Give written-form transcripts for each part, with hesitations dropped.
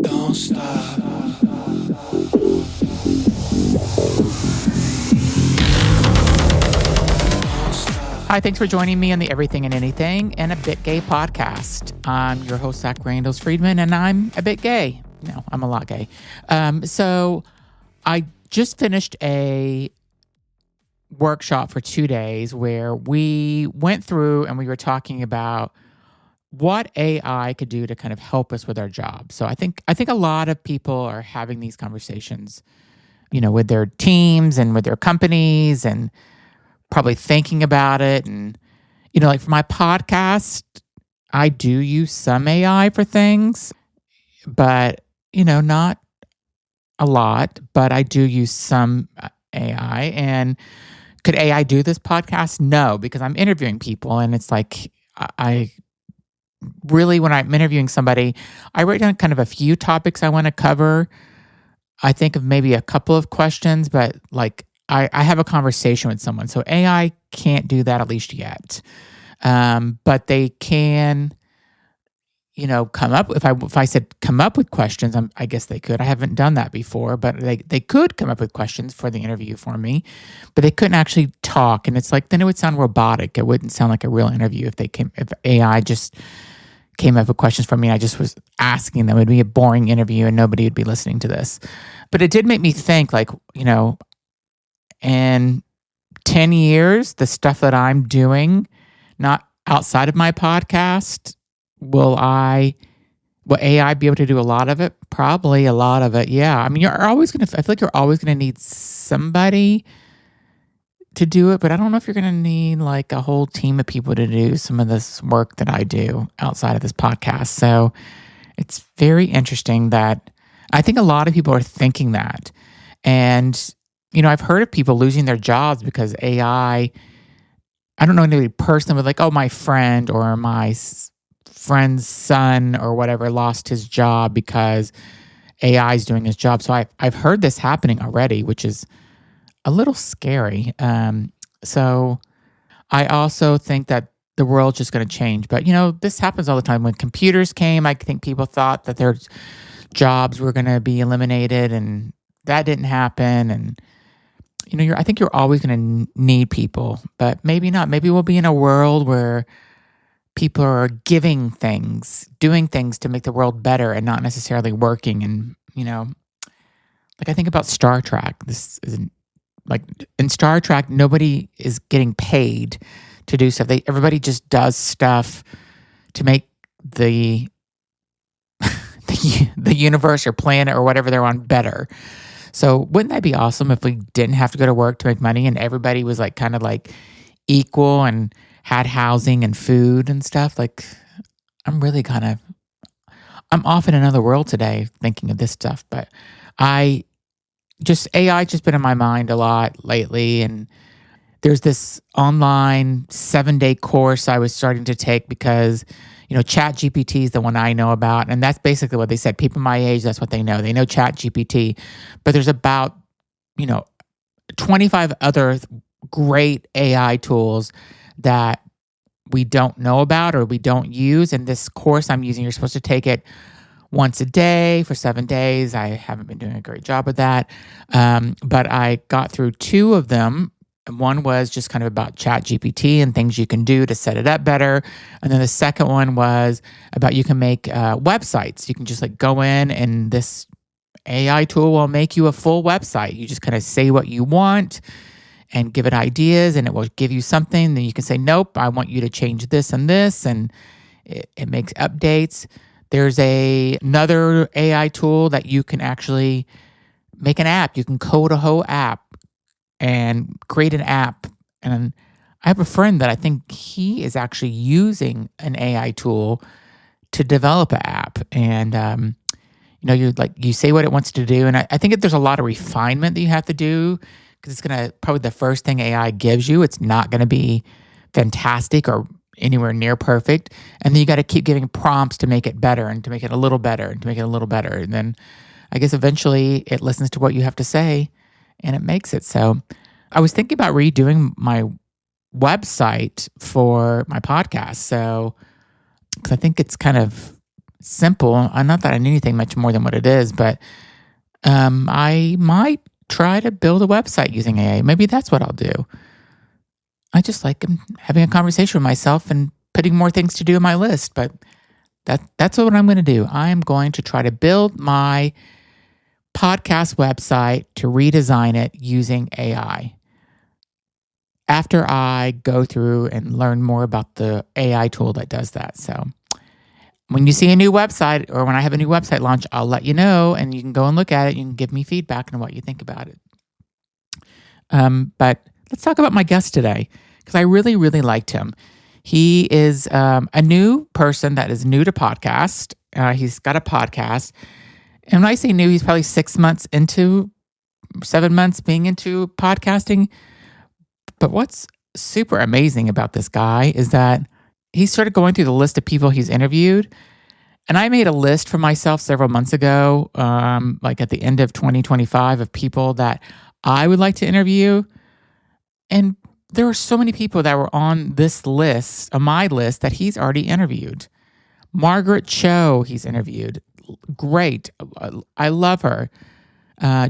Don't stop. Hi, thanks for joining me on the Everything and Anything and a Bit Gay podcast. I'm your host, Zach Randalls Friedman, and I'm a bit gay. No, I'm a lot gay. So I just finished a workshop for 2 days where we went through and we were talking about what AI could do to kind of help us with our jobs. So I think a lot of people are having these conversations, with their teams and with their companies and probably thinking about it. And, like for my podcast, I do use some AI for things, but, not a lot, but I do use some AI. And could AI do this podcast? No, because I'm interviewing people and it's like, I really, when I'm interviewing somebody, I write down kind of a few topics I want to cover. I think of maybe a couple of questions, but like I have a conversation with someone. So AI can't do that, at least yet. But they can, come up. If I said come up with questions, I guess they could. I haven't done that before, but they could come up with questions for the interview for me, but they couldn't actually talk. And it's like, then it would sound robotic. It wouldn't sound like a real interview if AI just came up with questions for me. I just was asking them. It would be a boring interview and nobody would be listening to this. But it did make me think, like, in 10 years, the stuff that I'm doing, not outside of my podcast, will AI be able to do a lot of it? Probably a lot of it, yeah. I mean, I feel like you're always going to need somebody to do it, but I don't know if you're going to need like a whole team of people to do some of this work that I do outside of this podcast. So it's very interesting that I think a lot of people are thinking that. And I've heard of people losing their jobs because AI, I don't know anybody personally, but like, oh, my friend or my friend's son or whatever lost his job because AI is doing his job. So I've heard this happening already, which is a little scary. So I also think that the world's just going to change. But, this happens all the time. When computers came, I think people thought that their jobs were going to be eliminated, and that didn't happen. And I think you're always going to need people, but maybe not. Maybe we'll be in a world where people are giving things, doing things to make the world better and not necessarily working. And, like I think about Star Trek. This isn't like in Star Trek, nobody is getting paid to do stuff. Everybody just does stuff to make the universe or planet or whatever they're on better. So wouldn't that be awesome if we didn't have to go to work to make money and everybody was like kind of like equal and had housing and food and stuff? Like I'm off in another world today thinking of this stuff, but AI just been in my mind a lot lately. And there's this online 7-day course I was starting to take because Chat GPT is the one I know about. And that's basically what they said. People my age, that's what they know. They know Chat GPT. But there's about, 25 other great AI tools that we don't know about or we don't use. And this course I'm using, you're supposed to take it once a day for 7 days. I haven't been doing a great job with that. But I got through 2 of them. One was just kind of about Chat GPT and things you can do to set it up better. And then the second one was about you can make websites. You can just like go in and this AI tool will make you a full website. You just kind of say what you want and give it ideas and it will give you something. Then you can say, nope, I want you to change this and this. And it makes updates. There's another AI tool that you can actually make an app. You can code a whole app and create an app. And I have a friend that I think he is actually using an AI tool to develop an app. And, you say what it wants to do. And I think that there's a lot of refinement that you have to do because it's going to probably the first thing AI gives you. It's not going to be fantastic or anywhere near perfect. And then you got to keep giving prompts to make it better and to make it a little better and to make it a little better. And then I guess eventually it listens to what you have to say and it makes it. So I was thinking about redoing my website for my podcast. So 'cause I think it's kind of simple. Not that I need anything much more than what it is, but I might try to build a website using AI. Maybe that's what I'll do. I just like having a conversation with myself and putting more things to do on my list. But that's what I'm going to do. I am going to try to build my podcast website to redesign it using AI. After I go through and learn more about the AI tool that does that. So when you see a new website or when I have a new website launch, I'll let you know and you can go and look at it. You can give me feedback on what you think about it. But let's talk about my guest today because I really, really liked him. He is a new person that is new to podcast. He's got a podcast. And when I say new, he's probably 7 months being into podcasting. But what's super amazing about this guy is that he started going through the list of people he's interviewed. And I made a list for myself several months ago, like at the end of 2025, of people that I would like to interview. And there are so many people that were on this list, on my list, that he's already interviewed. Margaret Cho, he's interviewed. Great. I love her.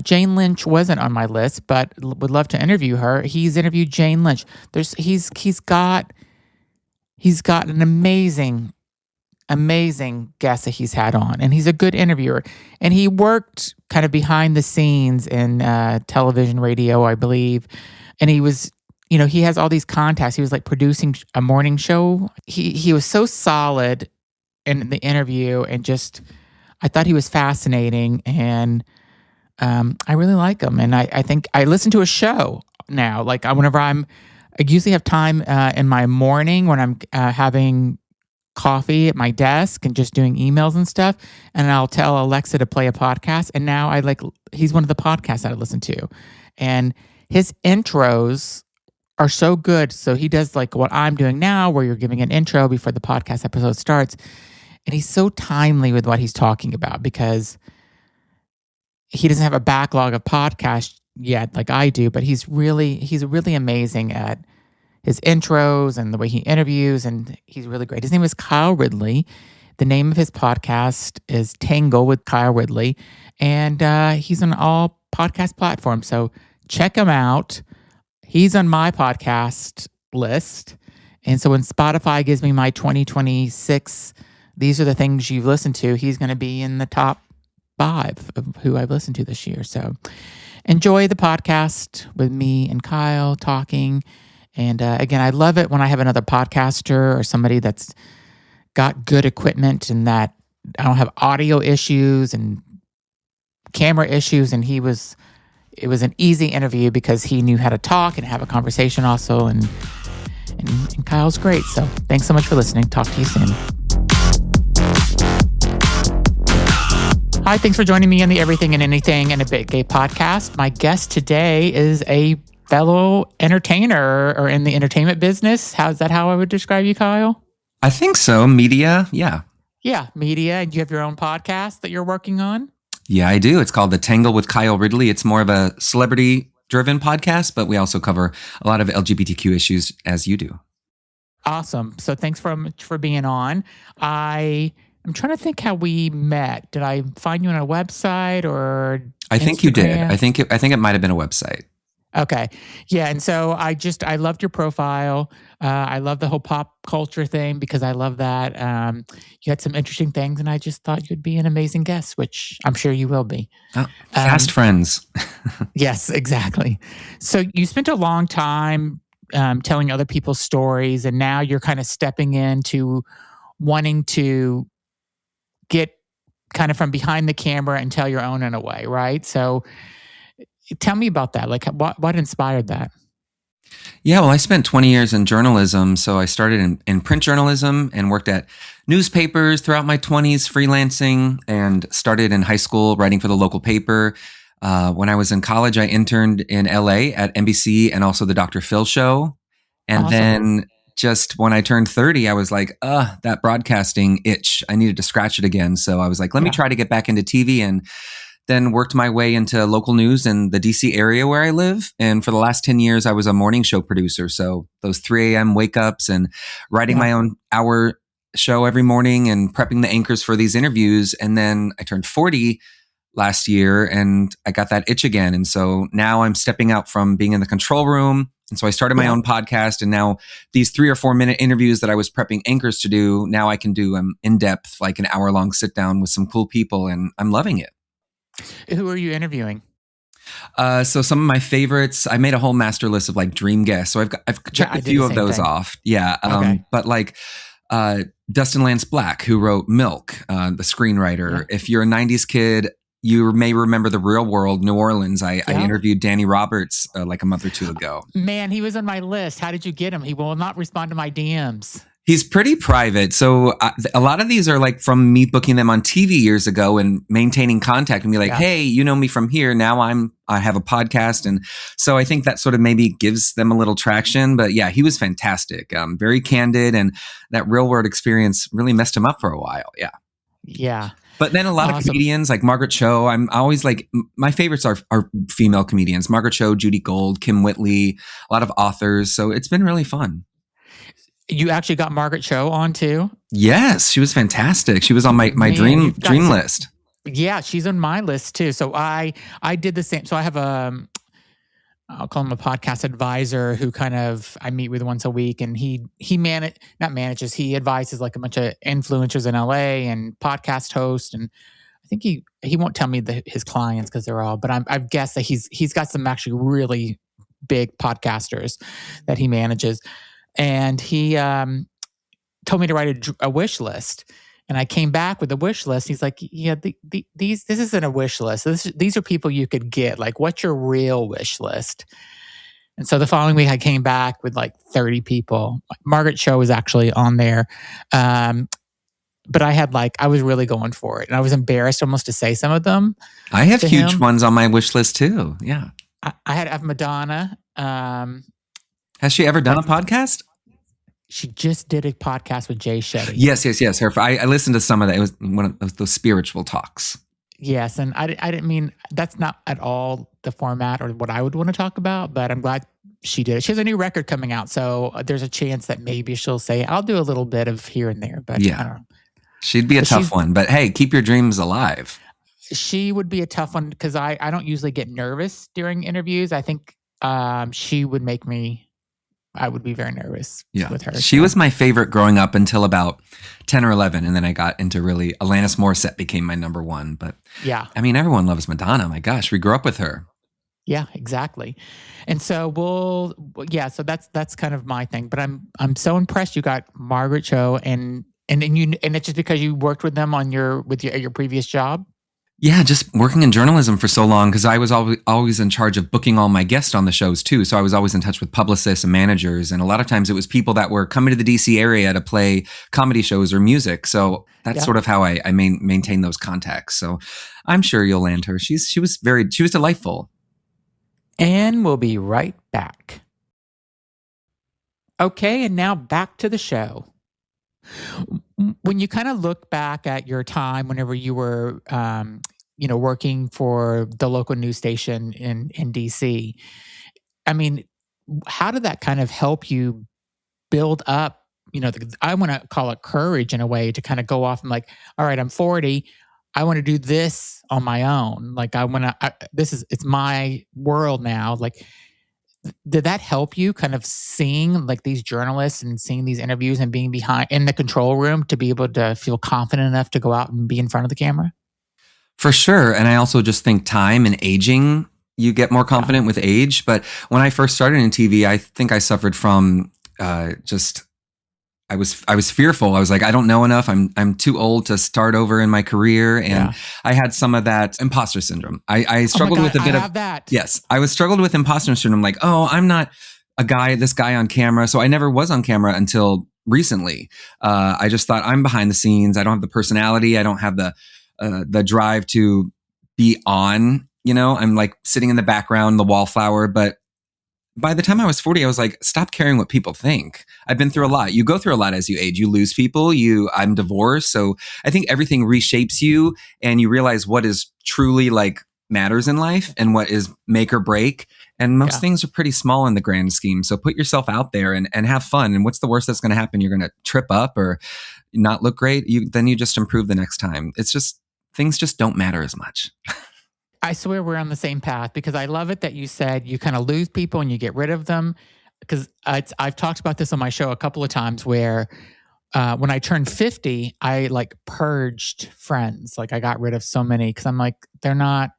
Jane Lynch wasn't on my list, but would love to interview her. He's interviewed Jane Lynch. He's got an amazing guest that he's had on, and he's a good interviewer. And he worked kind of behind the scenes in television, radio, I believe. And he was, he has all these contacts. He was like producing a morning show. He was so solid in the interview, and just I thought he was fascinating, and I really like him. And I think I listen to a show now. Like whenever I usually have time in my morning when I'm having coffee at my desk and just doing emails and stuff. And I'll tell Alexa to play a podcast. And now he's one of the podcasts that I listen to. And his intros are so good. So he does like what I'm doing now, where you're giving an intro before the podcast episode starts. And he's so timely with what he's talking about because he doesn't have a backlog of podcasts yet like I do, but he's really amazing at his intros and the way he interviews, and he's really great. His name is Kyle Ridley. The name of his podcast is Tangle with Kyle Ridley, and he's on all podcast platforms. So check him out. He's on my podcast list. And so when Spotify gives me my 2026, these are the things you've listened to, he's going to be in the top 5 of who I've listened to this year. So enjoy the podcast with me and Kyle talking. And again, I love it when I have another podcaster or somebody that's got good equipment and that I don't have audio issues and camera issues. And it was an easy interview because he knew how to talk and have a conversation also. And Kyle's great. So thanks so much for listening. Talk to you soon. Hi, thanks for joining me on the Everything and Anything and a Bit Gay podcast. My guest today is a fellow entertainer or in the entertainment business. Is that how I would describe you, Kyle? I think so. Media, yeah. Yeah, media. And you have your own podcast that you're working on? Yeah, I do. It's called The Tangle with Kyle Ridley. It's more of a celebrity-driven podcast, but we also cover a lot of LGBTQ issues as you do. Awesome. So thanks for being on. I'm trying to think how we met. Did I find you on a website or I think you did. I think it might have been a website. Okay. Yeah. And so I loved your profile. I love the whole pop culture thing because I love that. You had some interesting things and I just thought you'd be an amazing guest, which I'm sure you will be. Fast friends. Yes, exactly. So you spent a long time telling other people's stories, and now you're kind of stepping into wanting to get kind of from behind the camera and tell your own in a way, right? So tell me about that. Like what inspired that? Yeah, well, I spent 20 years in journalism. So I started in print journalism and worked at newspapers throughout my 20s, freelancing, and started in high school writing for the local paper. When I was in college, I interned in LA at NBC and also the Dr. Phil show. And Awesome. Then just when I turned 30, I was like, that broadcasting itch, I needed to scratch it again. So I was like, let me try to get back into TV, and then worked my way into local news in the DC area where I live. And for the last 10 years, I was a morning show producer. So those 3 a.m. wake ups and writing my own hour show every morning and prepping the anchors for these interviews. And then I turned 40 last year and I got that itch again. And so now I'm stepping out from being in the control room. And so I started my own podcast. And now these 3 or 4 minute interviews that I was prepping anchors to do, now I can do in depth, like an hour-long sit down with some cool people. And I'm loving it. Who are you interviewing? So some of my favorites, I made a whole master list of like dream guests. So I've checked a few of those off. Yeah. Okay. But like Dustin Lance Black, who wrote Milk, the screenwriter. Yeah. If you're a 90s kid, you may remember The Real World, New Orleans. I interviewed Danny Roberts like a month or 2 ago. Man, he was on my list. How did you get him? He will not respond to my DMs. He's pretty private. So a lot of these are like from me booking them on TV years ago and maintaining contact and be like, hey, you know me from here. Now I have a podcast. And so I think that sort of maybe gives them a little traction. But yeah, he was fantastic. Very candid. And that real world experience really messed him up for a while. Yeah. Yeah. But then a lot of comedians like Margaret Cho, I'm always like, my favorites are female comedians. Margaret Cho, Judy Gold, Kim Whitley, a lot of authors. So it's been really fun. You actually got Margaret Cho on too? Yes, she was fantastic. She was on my dream list. Yeah, she's on my list too. So I did the same. So I have I'll call him a podcast advisor who I meet with once a week, and he advises like a bunch of influencers in LA and podcast hosts, and I think he won't tell me his clients because they're all, but I've guessed that he's got some actually really big podcasters that he manages. And he told me to write a wish list. And I came back with a wish list. He's like, yeah, this isn't a wish list. These are people you could get. Like, what's your real wish list? And so the following week, I came back with like 30 people. Margaret Cho was actually on there. But I was really going for it. And I was embarrassed almost to say some of them. I have huge ones on my wish list too. Yeah. I had Madonna. Has she ever done a podcast? She just did a podcast with Jay Shetty. Yes. I listened to some of that. It was one of those spiritual talks. Yes, and I didn't mean, that's not at all the format or what I would want to talk about, but I'm glad she did it. She has a new record coming out, so there's a chance that maybe she'll say, I'll do a little bit of here and there, but yeah. I don't know. She'd be a tough one, but hey, keep your dreams alive. She would be a tough one because I don't usually get nervous during interviews. I think she would make me... I would be very nervous with her. She was my favorite growing up until about 10 or 11. And then I got into really, Alanis Morissette became my number one. But yeah, I mean, everyone loves Madonna. My gosh, we grew up with her. Yeah, exactly. And so so that's kind of my thing. But I'm so impressed you got Margaret Cho and it's just because you worked with them on your previous job? Yeah, just working in journalism for so long because I was always in charge of booking all my guests on the shows too. So I was always in touch with publicists and managers. And a lot of times it was people that were coming to the DC area to play comedy shows or music. So that's sort of how I maintain those contacts. So I'm sure you'll land her. She was delightful. And we'll be right back. Okay, and now back to the show. When you kind of look back at your time, whenever you were, working for the local news station in DC, I mean, how did that kind of help you build up? I want to call it courage in a way to kind of go off and like, all right, I'm 40. I want to do this on my own. Like it's my world now. Like, did that help you kind of seeing like these journalists and seeing these interviews and being behind in the control room to be able to feel confident enough to go out and be in front of the camera? For sure. And I also just think time and aging, you get more confident with age. But when I first started in TV, I think I suffered from I was fearful. I was like, I don't know enough. I'm too old to start over in my career. And I had some of that imposter syndrome. I struggled with a bit of that. Yes. I struggled with imposter syndrome. Like, oh, I'm not this guy on camera. So I never was on camera until recently. I just thought I'm behind the scenes. I don't have the personality. I don't have the drive to be on, I'm like sitting in the background, the wallflower, but by the time I was 40, I was like, stop caring what people think. I've been through a lot. You go through a lot as you age. You lose people. I'm divorced. So I think everything reshapes you and you realize what is truly like matters in life and what is make or break. And most Yeah. things are pretty small in the grand scheme. So put yourself out there and have fun. And what's the worst that's going to happen? You're going to trip up or not look great. Then you just improve the next time. It's just, things just don't matter as much. I swear we're on the same path, because I love it that you said you kind of lose people and you get rid of them. Because I've talked about this on my show a couple of times where when I turned 50, I like purged friends. Like I got rid of so many because I'm like, they're not,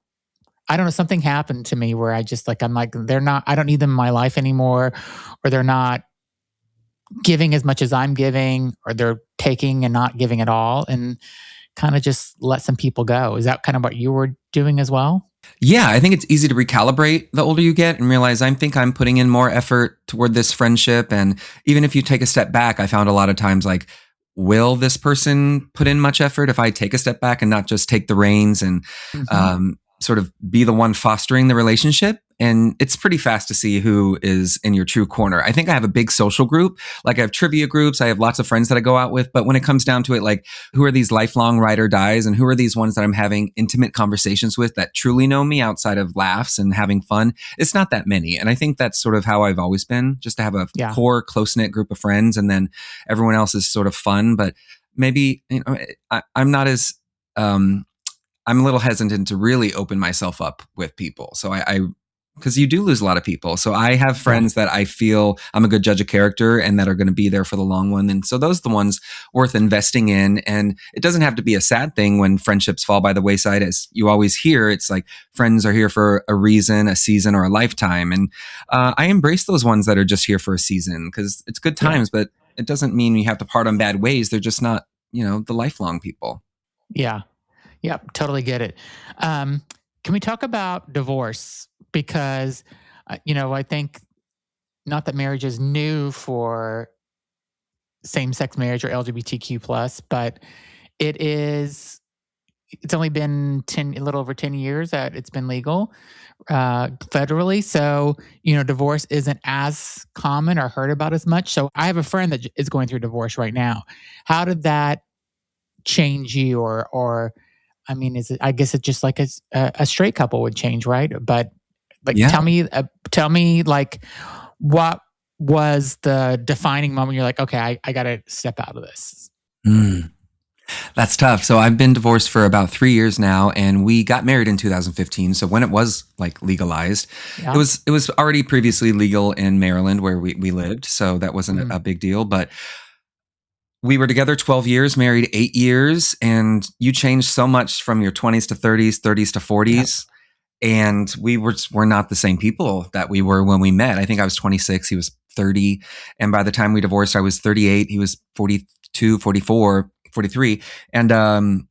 I don't know, something happened to me where I just like, I'm like, they're not, I don't need them in my life anymore, or they're not giving as much as I'm giving, or they're taking and not giving at all. And kind of just let some people go. Is that kind of what you were doing as well? Yeah, I think it's easy to recalibrate the older you get and realize I think I'm putting in more effort toward this friendship. And even if you take a step back, I found a lot of times like, will this person put in much effort if I take a step back and not just take the reins and sort of be the one fostering the relationship? And it's pretty fast to see who is in your true corner. I think I have a big social group. Like I have trivia groups. I have lots of friends that I go out with. But when it comes down to it, like who are these lifelong ride or dies and who are these ones that I'm having intimate conversations with that truly know me outside of laughs and having fun? It's not that many. And I think that's sort of how I've always been, just to have a core close-knit group of friends. And then everyone else is sort of fun. But maybe, I'm not as... I'm a little hesitant to really open myself up with people. So because you do lose a lot of people. So I have friends that I feel I'm a good judge of character and that are going to be there for the long one. And so those are the ones worth investing in. And it doesn't have to be a sad thing when friendships fall by the wayside. As you always hear, it's like friends are here for a reason, a season, or a lifetime. And I embrace those ones that are just here for a season because it's good times, but it doesn't mean you have to part on bad ways. They're just not, the lifelong people. Yeah. Yep, totally get it. Can we talk about divorce? Because, I think not that marriage is new for same-sex marriage or LGBTQ plus, but it's only been a little over 10 years that it's been legal federally. So, divorce isn't as common or heard about as much. So I have a friend that is going through divorce right now. How did that change you or I mean, I guess it's just like a straight couple would change, right? But like, tell me, like, what was the defining moment? You're like, okay, I got to step out of this. That's tough. So I've been divorced for about 3 years now, and we got married in 2015. So when it was like legalized, it was already previously legal in Maryland where we lived. So that wasn't a big deal, but we were together 12 years, married 8 years, and you changed so much from your 20s to 30s, 30s to 40s. And we were not the same people that we were when we met. I think I was 26, he was 30. And by the time we divorced, I was 38, he was 42, 44, 43. And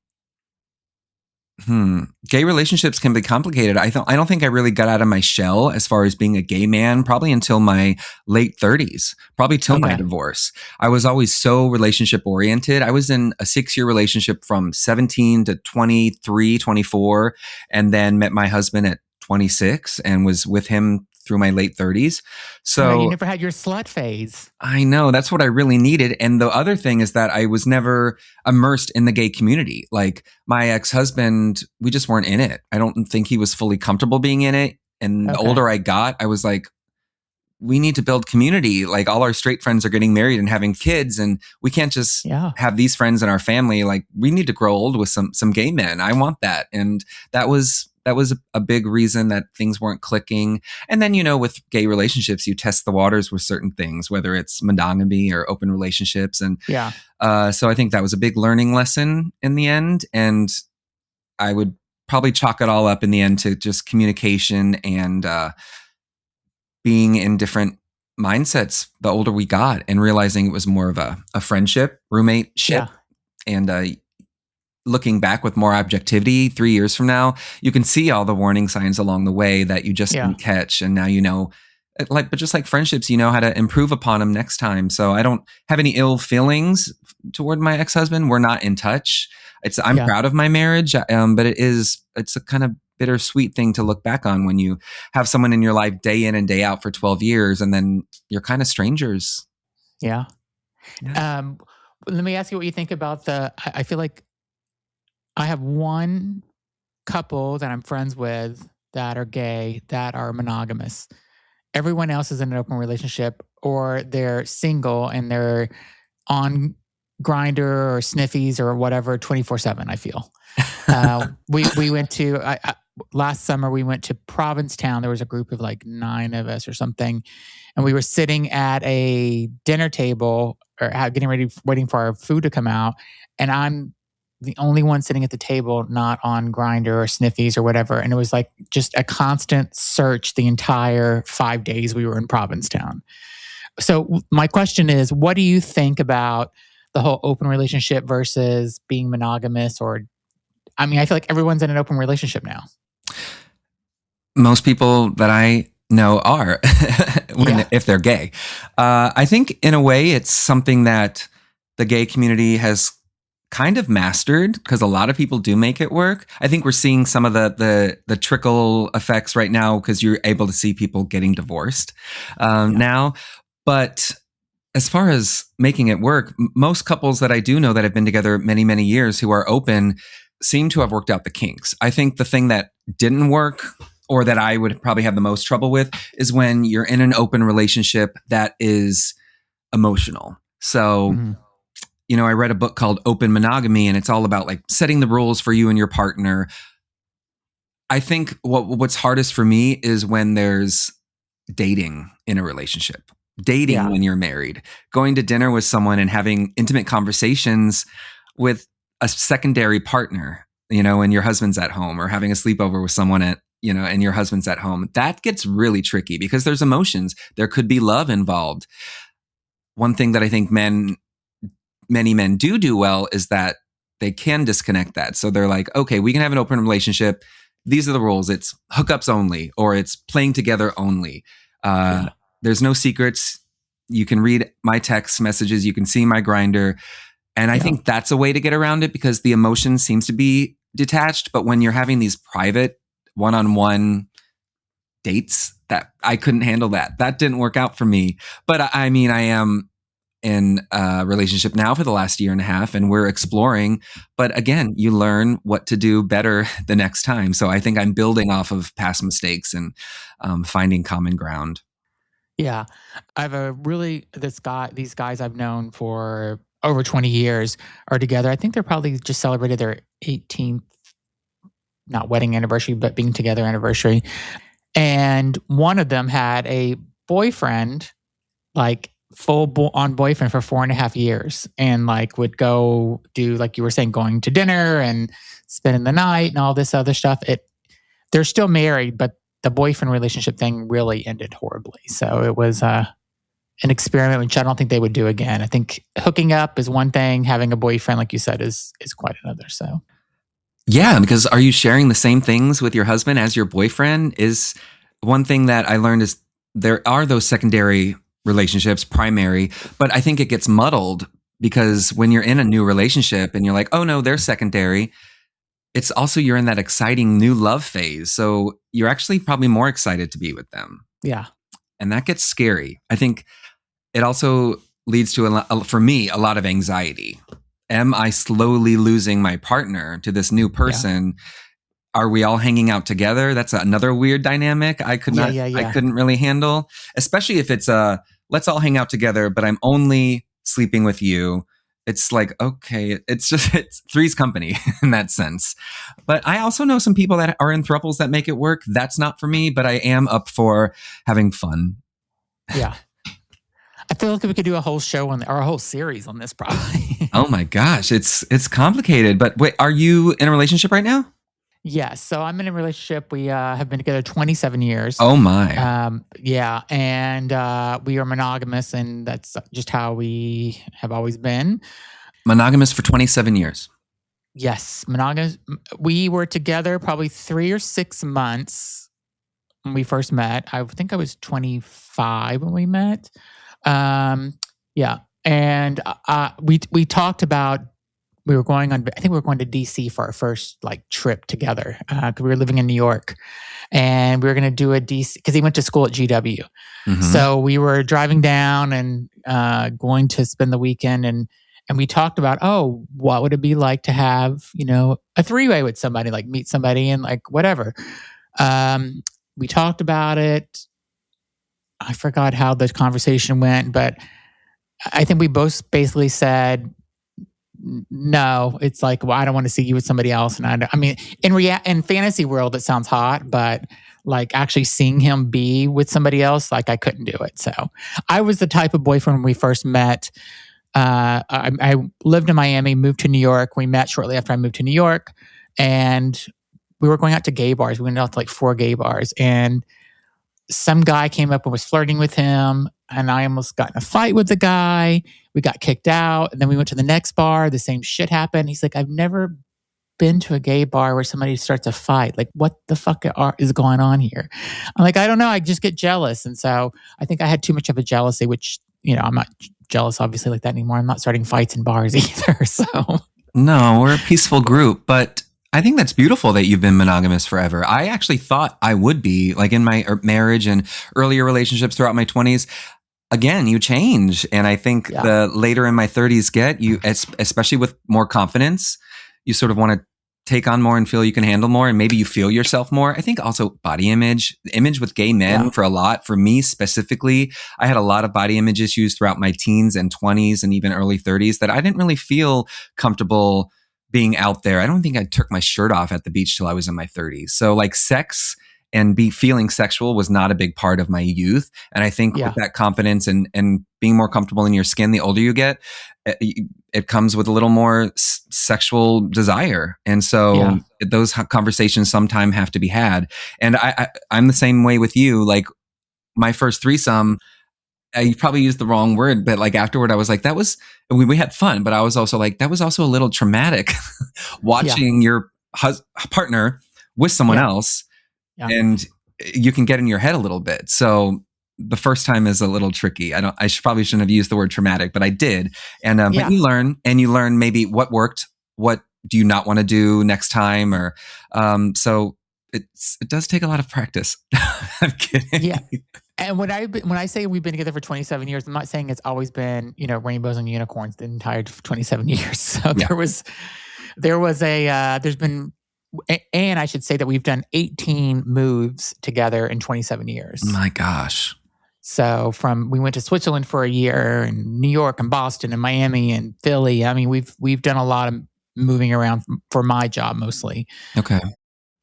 gay relationships can be complicated. I don't think I really got out of my shell as far as being a gay man, probably until my late 30s, probably till my divorce. I was always so relationship oriented. I was in a 6-year relationship from 17 to 23, 24, and then met my husband at 26 and was with him through my late 30s. So you never had your slut phase. I know, that's what I really needed. And the other thing is that I was never immersed in the gay community. Like my ex-husband, we just weren't in it. I don't think he was fully comfortable being in it. And the older I got, I was like, we need to build community. Like all our straight friends are getting married and having kids, and we can't just have these friends in our family. Like we need to grow old with some gay men. I want that. And that was a big reason that things weren't clicking. And then, with gay relationships, you test the waters with certain things, whether it's monogamy or open relationships. And so I think that was a big learning lesson in the end. And I would probably chalk it all up in the end to just communication and being in different mindsets the older we got, and realizing it was more of a friendship, roommate-ship. And looking back with more objectivity 3 years from now, you can see all the warning signs along the way that you just didn't catch. And now but just like friendships, you know how to improve upon them next time. So I don't have any ill feelings toward my ex-husband. We're not in touch. I'm proud of my marriage, but it's a kind of bittersweet thing to look back on when you have someone in your life day in and day out for 12 years, and then you're kind of strangers. Yeah. Let me ask you what you think about I feel like I have one couple that I'm friends with that are gay that are monogamous. Everyone else is in an open relationship, or they're single and they're on Grindr or Sniffies or whatever 24/7. I feel. We went to last summer. We went to Provincetown. There was a group of like 9 of us or something, and we were sitting at a dinner table or getting ready, waiting for our food to come out, and I'm the only one sitting at the table, not on Grindr or Sniffies or whatever. And it was like just a constant search the entire 5 days we were in Provincetown. So my question is, what do you think about the whole open relationship versus being monogamous? Or, I mean, I feel like everyone's in an open relationship now. Most people that I know are, if they're gay. I think in a way it's something that the gay community has kind of mastered, because a lot of people do make it work. I think we're seeing some of the trickle effects right now, because you're able to see people getting divorced now. But as far as making it work, most couples that I do know that have been together many, many years who are open seem to have worked out the kinks. I think the thing that didn't work, or that I would probably have the most trouble with, is when you're in an open relationship that is emotional. So I read a book called Open Monogamy, and it's all about like setting the rules for you and your partner. I think what's hardest for me is when there's dating in a relationship, when you're married, going to dinner with someone and having intimate conversations with a secondary partner, and your husband's at home, or having a sleepover with someone and your husband's at home. That gets really tricky because there's emotions. There could be love involved. One thing that I think many men do well is that they can disconnect that. So they're like, okay, we can have an open relationship. These are the rules. It's hookups only, or it's playing together only. There's no secrets. You can read my text messages. You can see my Grindr. And I think that's a way to get around it, because the emotion seems to be detached. But when you're having these private one-on-one dates, that I couldn't handle that. That didn't work out for me. But I mean, I am in a relationship now for the last year and a half, and we're exploring. But again, you learn what to do better the next time. So I think I'm building off of past mistakes and finding common ground. Yeah. I have these guys I've known for over 20 years are together. I think they're probably just celebrated their 18th, not wedding anniversary, but being together anniversary. And one of them had a boyfriend, like full-on boyfriend, for 4.5 years, and like would go do, like you were saying, going to dinner and spending the night and all this other stuff. They're still married, but the boyfriend relationship thing really ended horribly. So it was an experiment, which I don't think they would do again. I think hooking up is one thing. Having a boyfriend, like you said, is quite another. So. Yeah, because are you sharing the same things with your husband as your boyfriend? Is one thing that I learned is there are those secondary relationships, primary, but I think it gets muddled because when you're in a new relationship and you're like, oh no, they're secondary, it's also you're in that exciting new love phase. So you're actually probably more excited to be with them. Yeah. And that gets scary. I think it also leads to, for me, a lot of anxiety. Am I slowly losing my partner to this new person? Yeah. Are we all hanging out together? That's another weird dynamic I couldn't really handle, especially if it's let's all hang out together, but I'm only sleeping with you. It's like, okay, it's three's company in that sense. But I also know some people that are in thruples that make it work. That's not for me, but I am up for having fun. Yeah. I feel like we could do a whole show or a whole series on this probably. Oh my gosh, it's complicated. But wait, are you in a relationship right now? Yes. So I'm in a relationship. We have been together 27 years. Oh my. Yeah. And we are monogamous, and that's just how we have always been. Monogamous for 27 years. Yes. Monogamous. We were together probably 3 or 6 months when we first met. I think I was 25 when we met. Yeah. And we talked about, I think we were going to DC for our first trip together, because we were living in New York, and we were going to do a DC, because he went to school at GW. Mm-hmm. So we were driving down and going to spend the weekend, and and we talked about, oh, what would it be like to have, a three-way with somebody, like meet somebody and like whatever. We talked about it. I forgot how the conversation went, but I think we both basically said, no, it's like, well, I don't want to see you with somebody else. And I mean, in fantasy world, it sounds hot, but like actually seeing him be with somebody else, like I couldn't do it. So I was the type of boyfriend when we first met. I lived in Miami, moved to New York. We met shortly after I moved to New York, and we were going out to gay bars. We went out to like 4 gay bars, and some guy came up and was flirting with him, and I almost got in a fight with the guy. We got kicked out, and then we went to the next bar. The same shit happened. He's like, I've never been to a gay bar where somebody starts a fight. Like, what the fuck is going on here? I'm like, I don't know. I just get jealous. And so I think I had too much of a jealousy, which, I'm not jealous obviously like that anymore. I'm not starting fights in bars either. So No, we're a peaceful group, but I think that's beautiful that you've been monogamous forever. I actually thought I would be, like in my marriage and earlier relationships throughout my 20s. Again, you change. And I think the later in my 30s get, you, especially with more confidence, you sort of want to take on more and feel you can handle more, and maybe you feel yourself more. I think also body image with gay men for me specifically, I had a lot of body image issues throughout my teens and 20s and even early 30s that I didn't really feel comfortable being out there. I don't think I took my shirt off at the beach till I was in my 30s. So like sex and feeling sexual was not a big part of my youth. And I think with that confidence and being more comfortable in your skin, the older you get, it comes with a little more sexual desire. And so those conversations sometime have to be had. And I'm the same way with you. Like my first threesome, you probably used the wrong word, but like afterward, I was like, we had fun, but I was also like, that was also a little traumatic watching your partner with someone else. And you can get in your head a little bit. So the first time is a little tricky. Probably shouldn't have used the word traumatic, but I did. And but you learn maybe what worked, what do you not want to do next time, or so it does take a lot of practice. I'm kidding. Yeah. And when I say we've been together for 27 years, I'm not saying it's always been, rainbows and unicorns the entire 27 years. So there's been, and I should say that we've done 18 moves together in 27 years. My gosh. So we went to Switzerland for a year, and New York and Boston and Miami and Philly. I mean, we've done a lot of moving around for my job mostly. Okay.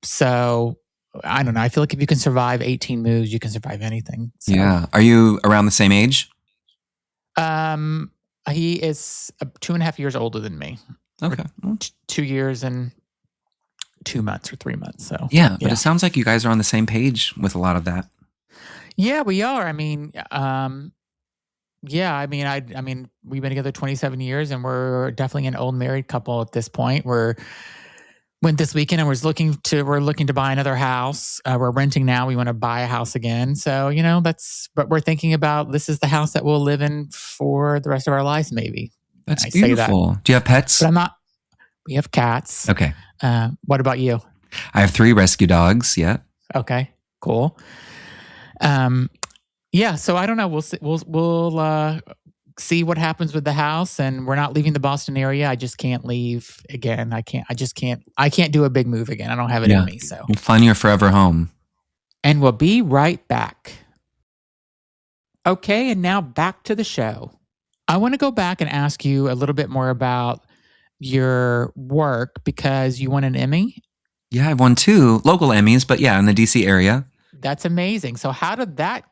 So I don't know. I feel like if you can survive 18 moves, you can survive anything. So. Yeah. Are you around the same age? He is 2.5 years older than me. Okay. 2 years and 2 months or 3 months. So but it sounds like you guys are on the same page with a lot of that. Yeah, we are. I mean, I mean, we've been together 27 years, and we're definitely an old married couple at this point. Went this weekend and we're looking to buy another house. We're renting now. We want to buy a house again. So, that's what we're thinking about. This is the house that we'll live in for the rest of our lives, maybe. That's beautiful. Do you have pets? But we have cats. Okay. What about you? I have 3 rescue dogs. Yeah. Okay, cool. So I don't know. We'll see what happens with the house, and we're not leaving the Boston area. I just can't leave again. I can't do a big move again. I don't have it in me. So we'll find your forever home. And we'll be right back. Okay. And now back to the show. I want to go back and ask you a little bit more about your work, because you won an Emmy. Yeah, I've won 2 local Emmys, but in the DC area. That's amazing. So how did that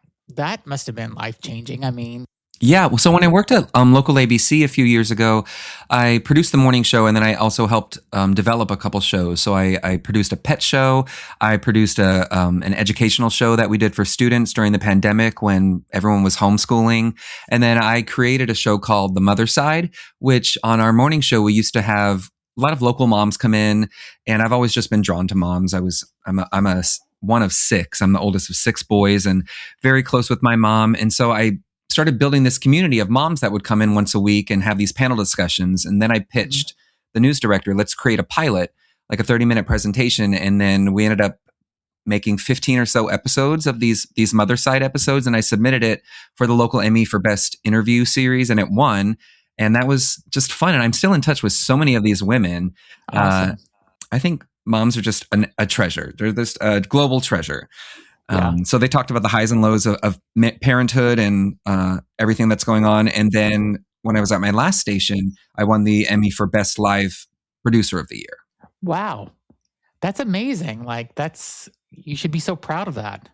must have been life-changing. I mean, yeah. Well, so when I worked at local ABC a few years ago, I produced the morning show, and then I also helped develop a couple shows. So I produced a pet show. I produced an educational show that we did for students during the pandemic when everyone was homeschooling. And then I created a show called The Mother Side, which on our morning show, we used to have a lot of local moms come in, and I've always just been drawn to moms. I'm a one of 6. I'm the oldest of 6 boys and very close with my mom. And so I started building this community of moms that would come in once a week and have these panel discussions. And then I pitched the news director, let's create a pilot, like a 30-minute presentation. And then we ended up making 15 or so episodes of these Mother Side episodes. And I submitted it for the local Emmy for Best Interview Series, and it won. And that was just fun. And I'm still in touch with so many of these women. Awesome. I think moms are just a treasure. They're just a global treasure. Yeah. So they talked about the highs and lows of parenthood and everything that's going on. And then when I was at my last station, I won the Emmy for Best Live Producer of the Year. Wow. That's amazing. You should be so proud of that.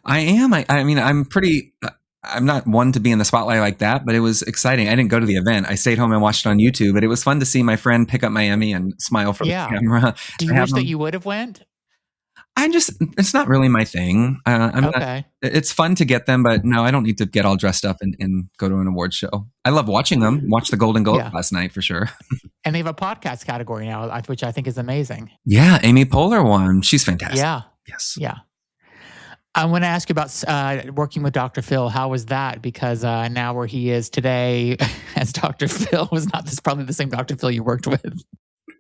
I am. I mean, I'm not one to be in the spotlight like that, but it was exciting. I didn't go to the event. I stayed home and watched it on YouTube, but it was fun to see my friend pick up my Emmy and smile for the camera. Do you wish that you would have went? It's not really my thing. Okay. It's fun to get them, but no, I don't need to get all dressed up and go to an award show. I love watching them. Watched the Golden Globe last night for sure. And they have a podcast category now, which I think is amazing. Yeah, Amy Poehler won. She's fantastic. Yeah. Yes. Yeah. I want to ask you about working with Dr. Phil. How was that? Because now where he is today as Dr. Phil was not probably the same Dr. Phil you worked with.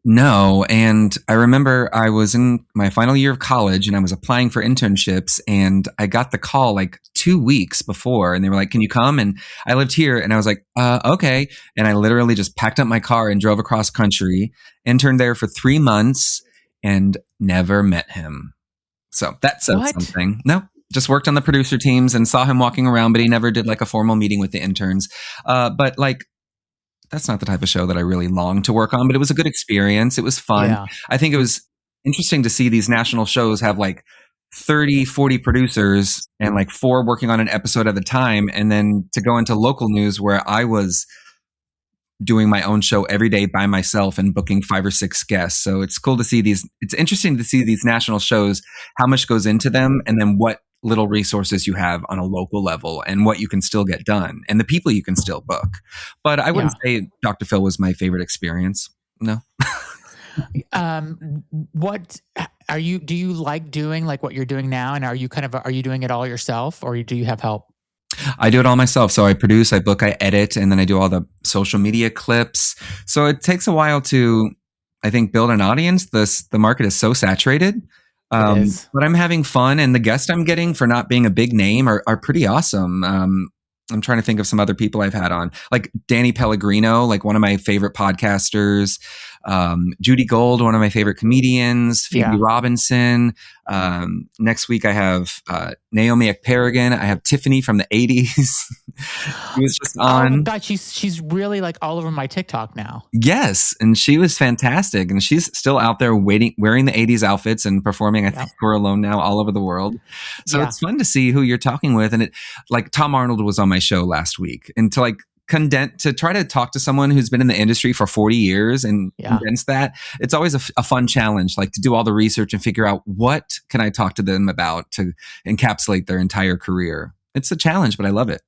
No. And I remember I was in my final year of college and I was applying for internships and I got the call like 2 weeks before and they were like, can you come? And I lived here and I was like, okay. And I literally just packed up my car and drove across country, interned there for 3 months and never met him. So that says something. No, just worked on the producer teams and saw him walking around, but he never did like a formal meeting with the interns. But like, that's not the type of show that I really long to work on, but it was a good experience. It was fun. Yeah. I think it was interesting to see these national shows have like 30, 40 producers and like 4 working on an episode at a time. And then to go into local news where I was doing my own show every day by myself and booking 5 or 6 guests. So it's cool to see it's interesting to see these national shows, how much goes into them and then what little resources you have on a local level and what you can still get done and the people you can still book. But I wouldn't say Dr. Phil was my favorite experience. No. What do you like doing like what you're doing now? And are you doing it all yourself or do you have help? I do it all myself. So I produce, I book, I edit, and then I do all the social media clips. So it takes a while to, I think, build an audience. The market is so saturated. But I'm having fun, and the guests I'm getting for not being a big name are pretty awesome. I'm trying to think of some other people I've had on, like Danny Pellegrino, like one of my favorite podcasters, Judy Gold, one of my favorite comedians, Phoebe Robinson. Next week I have Naomi Ekperigin. I have Tiffany from the 80s. She was just on. Oh God, she's really like all over my TikTok now. Yes, and she was fantastic, and she's still out there wearing the 80s outfits and performing. I think we're alone now all over the world. So it's fun to see who you're talking with, and like Tom Arnold was on my show last week, and to like to try to talk to someone who's been in the industry for 40 years and condense that, it's always a fun challenge, like to do all the research and figure out what can I talk to them about to encapsulate their entire career. It's a challenge, but I love it.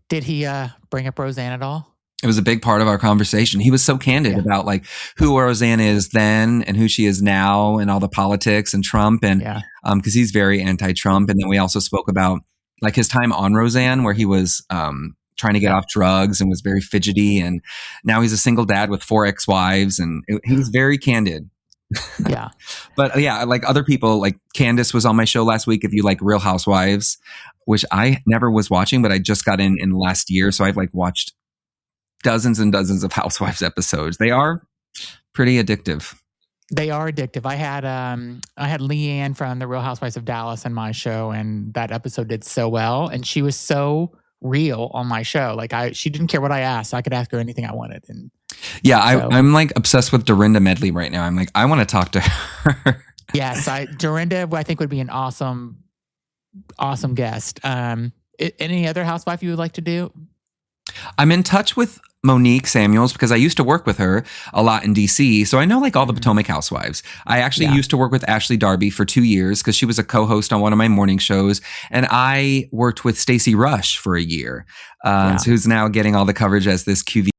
Did he bring up Roseanne at all? It was a big part of our conversation. He was so candid about like who Roseanne is then and who she is now and all the politics and Trump and because he's very anti-Trump. And then we also spoke about like his time on Roseanne where he was trying to get off drugs and was very fidgety. And now he's a single dad with 4 ex-wives and he was very candid. Yeah. But like other people, like Candace was on my show last week. If you like Real Housewives, which I never was watching, but I just got in last year. So I've like watched dozens and dozens of Housewives episodes. They are pretty addictive. They are addictive. I had Leanne from the Real Housewives of Dallas on my show, and that episode did so well. And she was so real on my show. Like she didn't care what I asked. I could ask her anything I wanted. And I'm like obsessed with Dorinda Medley right now. I'm like, I want to talk to her. Yes, Dorinda, I think would be an awesome guest. Any other housewife you would like to do? I'm in touch with Monique Samuels because I used to work with her a lot in DC. So I know like all the Potomac housewives. I actually used to work with Ashley Darby for 2 years because she was a co-host on one of my morning shows. And I worked with Stacey Rush for a year, who's now getting all the coverage as this QV.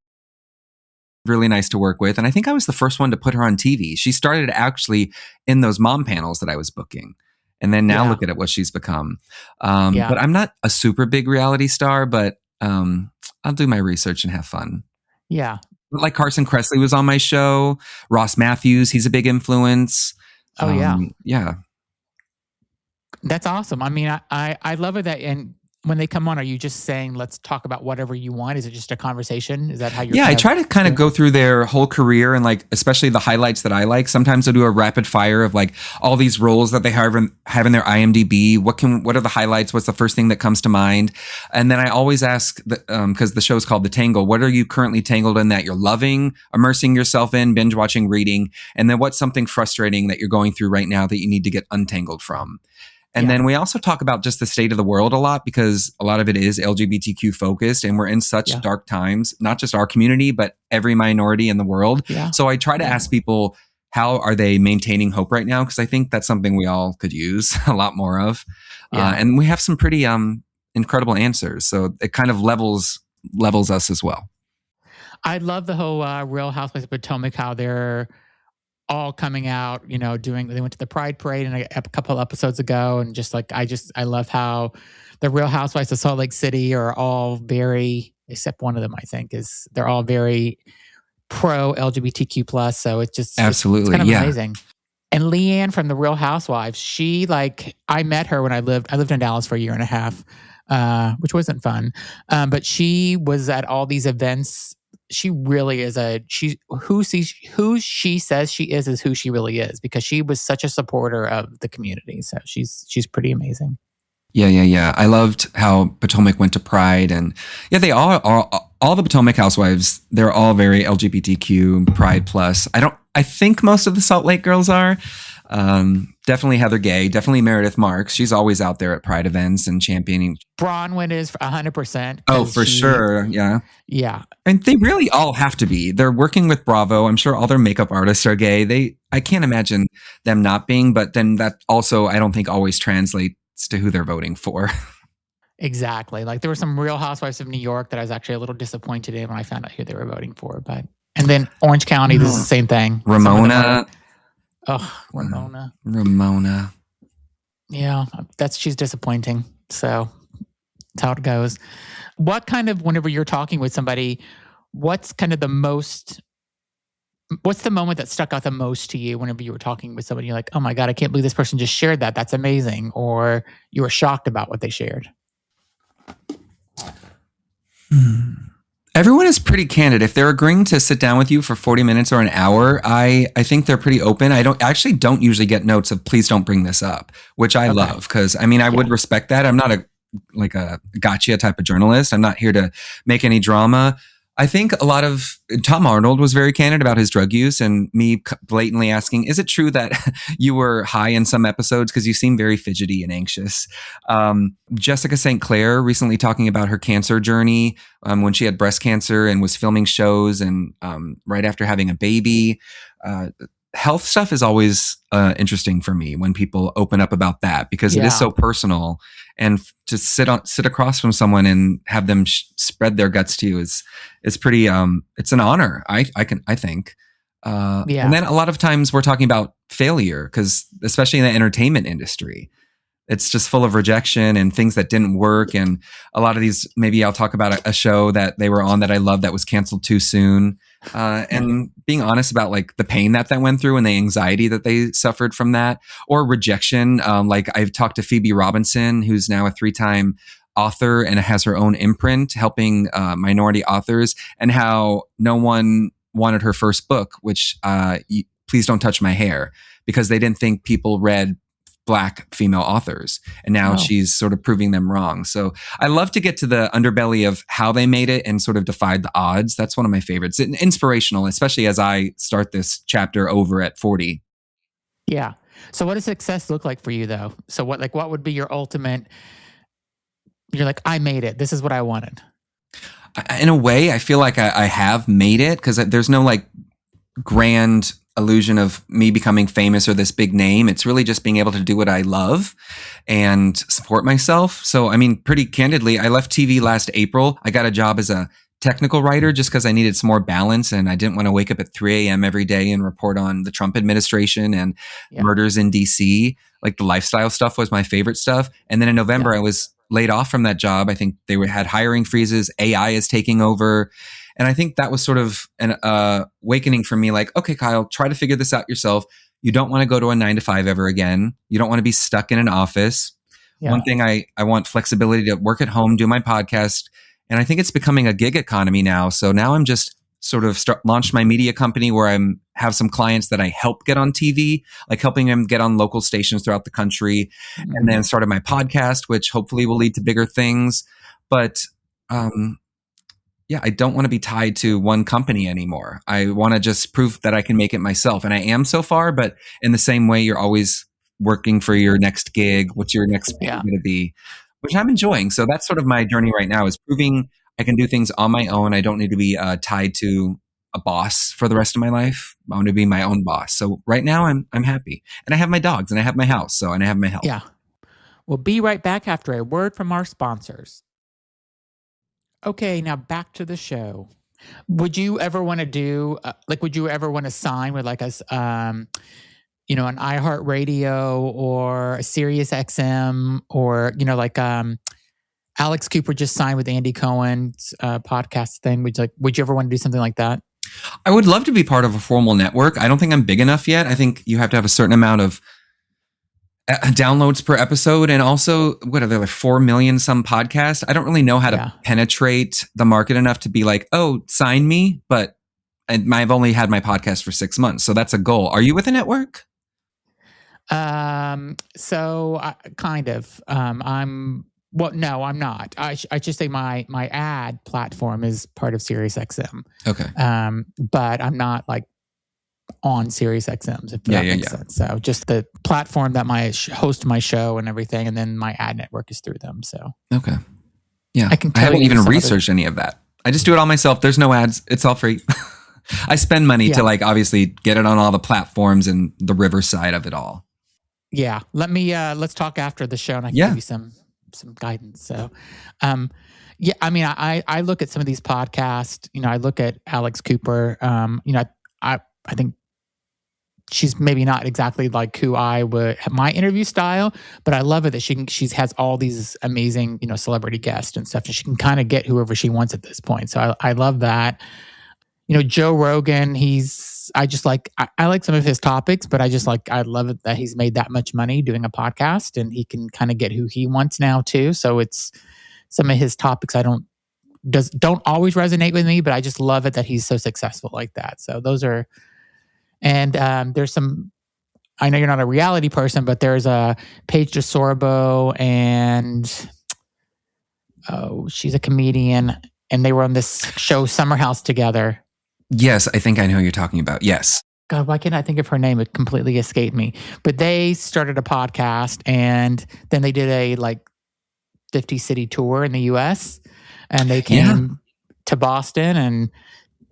Really nice to work with. And I think I was the first one to put her on TV. She started actually in those mom panels that I was booking. And then now look at what she's become. But I'm not a super big reality star, but I'll do my research and have fun. Yeah. Like Carson Kressley was on my show. Ross Matthews, he's a big influence. Oh, yeah. Yeah. That's awesome. I mean, I love it that, and when they come on, are you just saying, let's talk about whatever you want? Is it just a conversation? Is that how you're? Yeah, I try to kind of go through their whole career and like, especially the highlights that I like. Sometimes I'll do a rapid fire of like all these roles that they have in their IMDb. What are the highlights? What's the first thing that comes to mind? And then I always ask, because the show's called The Tangle, what are you currently tangled in that you're loving, immersing yourself in, binge watching, reading? And then what's something frustrating that you're going through right now that you need to get untangled from? And then we also talk about just the state of the world a lot, because a lot of it is LGBTQ focused, and we're in such dark times, not just our community, but every minority in the world. Yeah. So I try to ask people, how are they maintaining hope right now? Because I think that's something we all could use a lot more of. And we have some pretty incredible answers. So it kind of levels us as well. I love the whole Real Housewives of Potomac, how they're all coming out, they went to the Pride Parade and a couple episodes ago. And just like, I love how the Real Housewives of Salt Lake City are all very, except one of them, I think, they're all very pro LGBTQ plus. So it's just absolutely, it's kind of amazing. And Leanne from the Real Housewives, I met her when I lived in Dallas for a year and a half, which wasn't fun. But she was at all these events. She really is who she says she is who she really is, because she was such a supporter of the community. So she's pretty amazing. Yeah. I loved how Potomac went to Pride, and they all the Potomac housewives, they're all very LGBTQ Pride plus. I think most of the Salt Lake girls are. Definitely Heather Gay, definitely Meredith Marks. She's always out there at Pride events and championing. Bronwyn is 100%. Oh, for sure. Yeah. Yeah. And they really all have to be. They're working with Bravo. I'm sure all their makeup artists are gay. I can't imagine them not being, but then that also, I don't think always translates to who they're voting for. Exactly. Like there were some Real Housewives of New York that I was actually a little disappointed in when I found out who they were voting for. And then Orange County, this is the same thing. Ramona. Ramona. Yeah, she's disappointing. So that's how it goes. What kind of, whenever you're talking with somebody, what's the moment that stuck out the most to you whenever you were talking with somebody? You're like, oh my God, I can't believe this person just shared that. That's amazing. Or you were shocked about what they shared. Everyone is pretty candid. If they're agreeing to sit down with you for 40 minutes or an hour, I think they're pretty open. I don't usually get notes of please don't bring this up, which I love, because I would respect that. I'm not a gotcha type of journalist. I'm not here to make any drama. I think a lot of Tom Arnold was very candid about his drug use, and me blatantly asking, is it true that you were high in some episodes? Because you seem very fidgety and anxious. Jessica St. Clair recently talking about her cancer journey when she had breast cancer and was filming shows, and right after having a baby. Health stuff is always interesting for me when people open up about that, because it is so personal, and to sit across from someone and have them spread their guts to you is pretty. It's an honor. I think. And then a lot of times we're talking about failure, because especially in the entertainment industry, it's just full of rejection and things that didn't work. And a lot of these, maybe I'll talk about a show that they were on that I love that was canceled too soon. And being honest about like the pain that went through and the anxiety that they suffered from that, or rejection. Like I've talked to Phoebe Robinson, who's now a 3-time author and has her own imprint helping minority authors, and how no one wanted her first book, which Please Don't Touch My Hair, because they didn't think people read Black female authors. And now she's sort of proving them wrong. So I love to get to the underbelly of how they made it and sort of defied the odds. That's one of my favorites. And inspirational, especially as I start this chapter over at 40. Yeah. So what does success look like for you though? So what would be your ultimate, you're like, I made it. This is what I wanted. In a way, I feel like I have made it, because there's no like grand illusion of me becoming famous or this big name. It's really just being able to do what I love and support myself. So, pretty candidly, I left TV last April. I got a job as a technical writer just because I needed some more balance, and I didn't want to wake up at 3 a.m. every day and report on the Trump administration and murders in DC. Like the lifestyle stuff was my favorite stuff. And then in November, I was laid off from that job. I think they had hiring freezes. AI is taking over. And I think that was sort of an awakening for me. Like, okay, Kyle, try to figure this out yourself. You don't want to go to a 9 to 5 ever again. You don't want to be stuck in an office. One thing I want flexibility to work at home, do my podcast. And I think it's becoming a gig economy now. So now I'm just sort of launched my media company where have some clients that I help get on TV, like helping them get on local stations throughout the country. Mm-hmm. And then started my podcast, which hopefully will lead to bigger things. But I don't want to be tied to one company anymore. I want to just prove that I can make it myself. And I am so far, but in the same way, you're always working for your next gig. What's your next gig going to be? Which I'm enjoying. So that's sort of my journey right now, is proving I can do things on my own. I don't need to be tied to a boss for the rest of my life. I want to be my own boss. So right now I'm happy. And I have my dogs and I have my house. And I have my health. Yeah. We'll be right back after a word from our sponsors. Okay, now back to the show. Would you ever want to do, would you ever want to sign with like an iHeartRadio or a Sirius XM, or, Alex Cooper just signed with Andy Cohen's podcast thing. Would you ever want to do something like that? I would love to be part of a formal network. I don't think I'm big enough yet. I think you have to have a certain amount of downloads per episode. And also, what are there, like 4 million some podcasts? I don't really know how to penetrate the market enough to be like, oh, sign me. But I've only had my podcast for 6 months. So that's a goal. Are you with a network? Kind of. No, I'm not. I should say my ad platform is part of SiriusXM. Okay. But I'm not like on SiriusXM, if that makes sense. So just the platform that host my show and everything, and then my ad network is through them. So okay. Yeah. I haven't even researched any of that. I just do it all myself. There's no ads. It's all free. I spend money to obviously get it on all the platforms and the river side of it all. Yeah. Let's talk after the show and I can give you some guidance. So, I look at some of these podcasts, I look at Alex Cooper, I think she's maybe not exactly like who I would have my interview style, but I love it that she has all these amazing, celebrity guests and stuff, and she can kind of get whoever she wants at this point. So I love that. Joe Rogan, I like some of his topics, but I love it that he's made that much money doing a podcast and he can kind of get who he wants now too. So it's some of his topics don't always resonate with me, but I just love it that he's so successful like that. So those are, and there's some, I know you're not a reality person, but there's a Paige DeSorbo and she's a comedian and they were on this show Summer House together. Yes, I think I know who you're talking about. Yes. God, why can't I think of her name? It completely escaped me. But they started a podcast and then they did a 50-city tour in the U.S. and they came to Boston and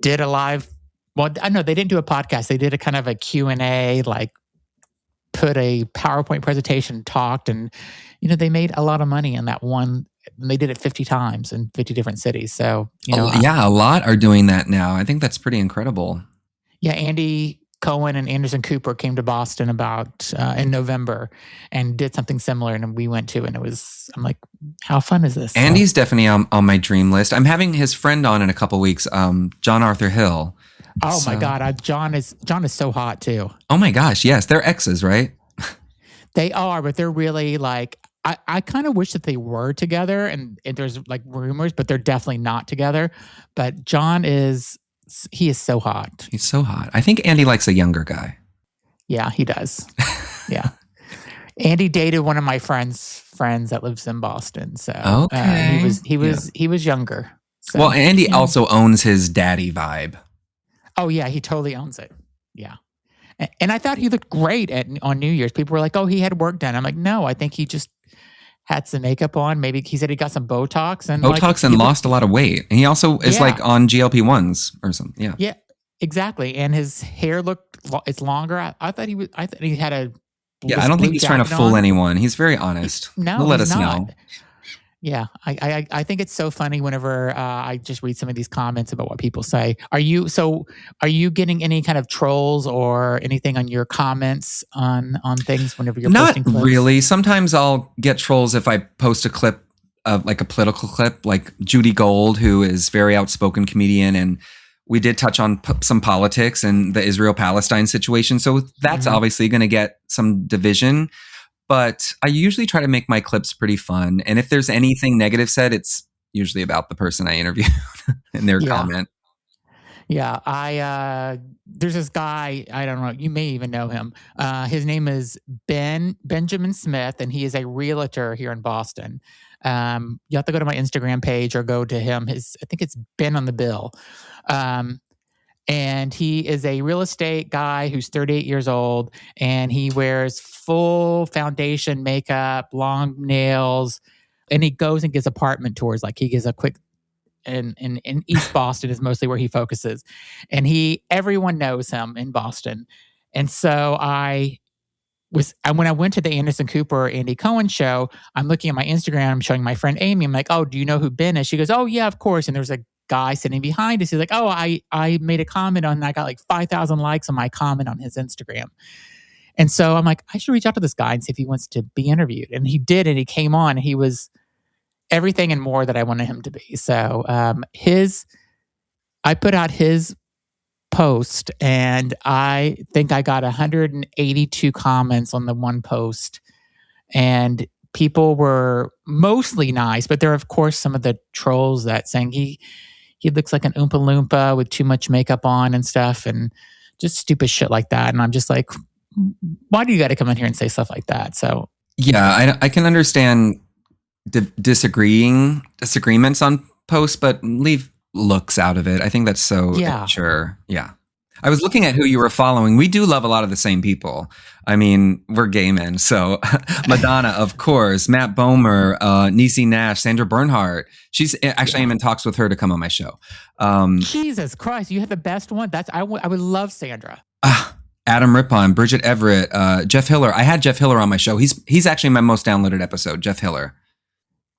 did a live. Well, I know they didn't do a podcast. They did a kind of a Q&A, put a PowerPoint presentation, talked, and they made a lot of money in that one. And they did it 50 times in 50 different cities. So, a lot are doing that now. I think that's pretty incredible. Yeah, Andy Cohen and Anderson Cooper came to Boston about in November and did something similar, and we went to, and I'm like, how fun is this? Andy's definitely on my dream list. I'm having his friend on in a couple weeks, John Arthur Hill. Oh my God, John is so hot too. Oh my gosh, yes, they're exes, right? They are, but they're really I kind of wish that they were together, and there's rumors, but they're definitely not together. But John he is so hot. He's so hot. I think Andy likes a younger guy. Yeah, he does. Yeah. Andy dated one of my friends that lives in Boston. So he was younger. So, well, Andy also owns his daddy vibe. Oh yeah, he totally owns it. Yeah. And I thought he looked great on New Year's. People were like, oh, he had work done. I'm like, no, I think he just had some makeup on. Maybe he said he got some Botox. And lost a lot of weight. And he also is on GLP-1s or something. Yeah. Yeah, exactly. And his hair it's longer. I thought he had a... Yeah, I don't think he's trying to fool anyone. He's very honest. No, he'll let us know. Yeah, I think it's so funny whenever I just read some of these comments about what people say. Are you getting any kind of trolls or anything on your comments on things whenever you're posting clips? Not really. Sometimes I'll get trolls if I post a clip of a political clip, like Judy Gold, who is a very outspoken comedian, and we did touch on some politics and the Israel-Palestine situation. So that's obviously going to get some division. but I usually try to make my clips pretty fun. And if there's anything negative said, it's usually about the person I interviewed and their comment. Yeah, there's this guy, I don't know, you may even know him. His name is Benjamin Smith, and he is a realtor here in Boston. You have to go to my Instagram page or go to him. I think it's Ben on the bill. And he is a real estate guy who's 38 years old, and he wears full foundation makeup, long nails, and he goes and gives apartment tours. Like he gives a quick, in East Boston is mostly where he focuses. And everyone knows him in Boston. And so when I went to the Anderson Cooper Andy Cohen show, I'm looking at my Instagram, I'm showing my friend Amy. I'm like, oh, do you know who Ben is? She goes, oh yeah, of course. And there's a guy sitting behind us. He's like, oh, I made a comment on, I got like 5,000 likes on my comment on his Instagram. And so I'm like, I should reach out to this guy and see if he wants to be interviewed. And he did, and he came on, and he was everything and more that I wanted him to be. So I put out his post, and I think I got 182 comments on the one post, and people were mostly nice, but there are of course some of the trolls that saying he looks like an Oompa Loompa with too much makeup on and stuff, and just stupid shit like that. And I'm just like, why do you got to come in here and say stuff like that? So yeah, I can understand disagreements on posts, but leave looks out of it. I think that's so immature. Yeah. I was looking at who you were following. We do love a lot of the same people. I mean, we're gay men. So Madonna, of course, Matt Bomer, Niecy Nash, Sandra Bernhard. She's actually, I'm in talks with her to come on my show. Jesus Christ, you have the best one. I would love Sandra. Adam Rippon, Bridget Everett, Jeff Hiller. I had Jeff Hiller on my show. He's actually my most downloaded episode, Jeff Hiller.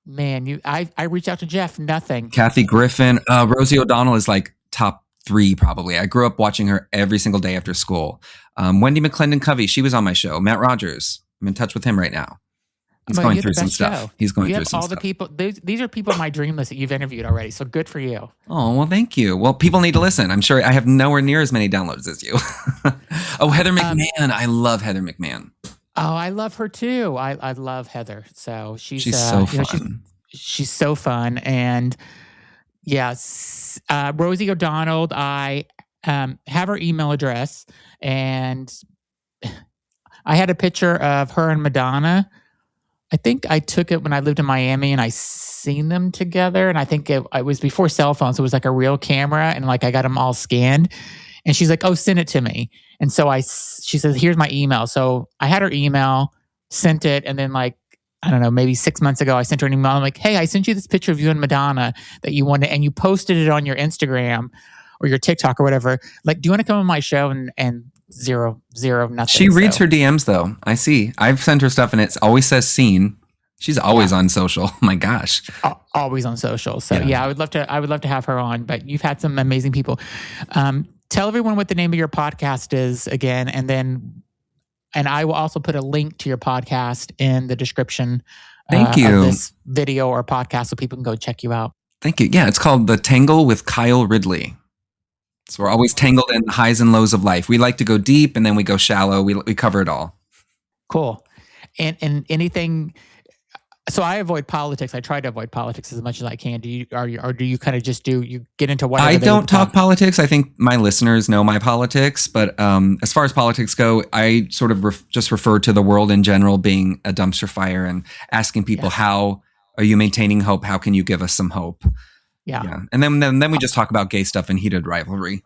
Man, I reached out to Jeff, nothing. Kathy Griffin, Rosie O'Donnell is like top 3 probably. I grew up watching her every single day after school. Wendy McClendon Covey, she was on my show. Matt Rogers, I'm in touch with him right now. He's going through some stuff. He's going through some stuff. The people. These are people on my dream list that you've interviewed already. So good for you. Oh, well, thank you. Well, people need to listen. I'm sure I have nowhere near as many downloads as you. Oh, Heather McMahon. I love Heather McMahon. Oh, I love her too. I love Heather. So she's so fun. She's so fun. And yes, Rosie O'Donnell, I have her email address, and I had a picture of her and Madonna. I think I took it when I lived in Miami, and I seen them together. And I think it was before cell phones. So it was like a real camera, and like I got them all scanned. And she's like, oh, send it to me. And so she says, here's my email. So I had her email, sent it. And then like, I don't know, maybe 6 months ago, I sent her an email. I'm like, hey, I sent you this picture of you and Madonna that you wanted, and you posted it on your Instagram or your TikTok or whatever. Like, do you want to come on my show? And zero, nothing. She reads her DMs though. I see. I've sent her stuff and it always says seen. She's always on social. Oh my gosh. Always on social. So yeah, I would love to have her on, but you've had some amazing people. Tell everyone what the name of your podcast is again, and I will also put a link to your podcast in the description of this video or podcast so people can go check you out. Thank you. Yeah, it's called The Tangle with Kyle Ridley. So we're always tangled in the highs and lows of life. We like to go deep and then we go shallow. We cover it all. Cool. And anything... So I avoid politics. I try to avoid politics as much as I can. Do you kind of just you get into whatever? I don't talk politics. I think my listeners know my politics, but as far as politics go, I sort of just refer to the world in general being a dumpster fire and asking people, how are you maintaining hope? How can you give us some hope? Yeah. And then we just talk about gay stuff and heated rivalry.